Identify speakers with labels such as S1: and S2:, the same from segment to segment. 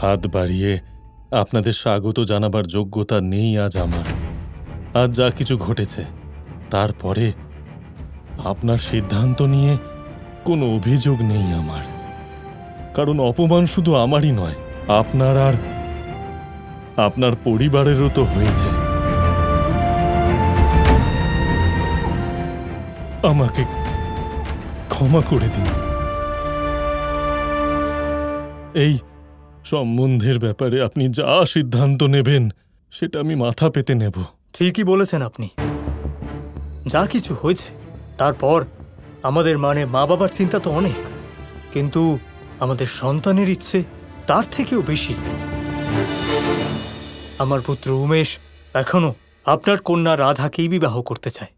S1: হাত বাড়িয়ে আপনাদের স্বাগত জানাবার যোগ্যতা নেই আজ আমার। আজ যা কিছু ঘটেছে তারপরে আপনার সিদ্ধান্ত নিয়ে কোনো অভিযোগ নেই আমার, কারণ অপমান শুধু আমারই নয়, আপনার আর আপনার পরিবারেরও তো হয়েছে। আমাকে ক্ষমা করে দিন। এই সম্বন্ধের ব্যাপারে আপনি যা সিদ্ধান্ত নেবেন সেটা আমি মাথা পেতে নেব।
S2: ঠিকই বলেছেন আপনি। যা কিছু হয়েছে তারপর আমাদের মা বাবার চিন্তা তো অনেক, কিন্তু আমাদের সন্তানের ইচ্ছে তার থেকেও বেশি। আমার পুত্র উমেশ এখনো আপনার কন্যা রাধাকেই বিবাহ করতে চায়।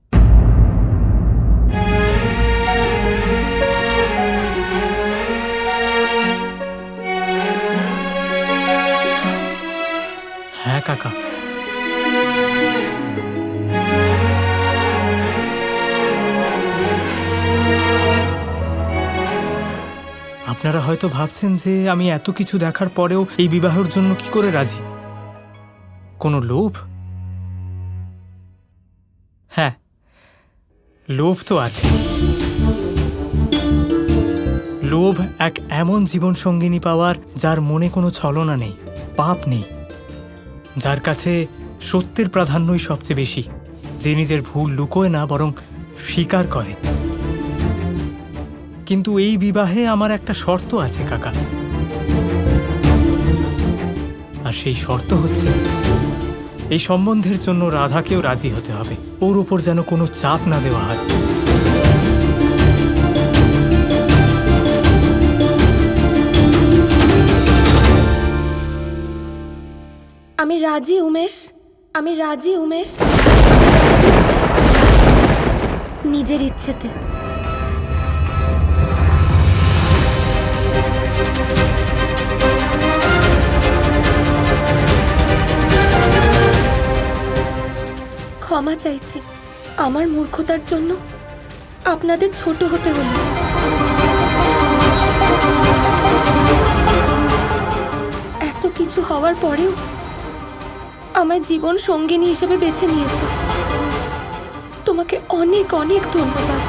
S2: হ্যাঁ কাকা, আপনারা হয়তো ভাবছেন যে আমি এত কিছু দেখার পরেও এই বিবাহের জন্য কি করে রাজি? কোনো লোভ? হ্যাঁ, লোভ তো আছে। লোভ এক এমন জীবন সঙ্গিনী পাওয়ার যার মনে কোনো ছলনা নেই, পাপ নেই, যার কাছে সত্যের প্রাধান্যই সবচেয়ে বেশি, যে নিজের ভুল লুকোয় না বরং স্বীকার করে। কিন্তু এই বিবাহে আমার একটা শর্ত আছে কাকা, আর সেই শর্ত হচ্ছে এই সম্বন্ধের জন্য রাধাকেও রাজি হতে হবে। ওর উপর যেন কোনো চাপ না দেওয়া হয়।
S3: আমি রাজি উমেশ, আমি রাজি উমেশ, নিজের ইচ্ছেতে। ক্ষমা চাইছি, আমার মূর্খতার জন্য আপনাদের ছোট হতে হলো। এত কিছু হওয়ার পরেও আমায় জীবন সঙ্গিনী হিসেবে বেছে নিয়েছো। তোমাকে অনেক অনেক ধন্যবাদ।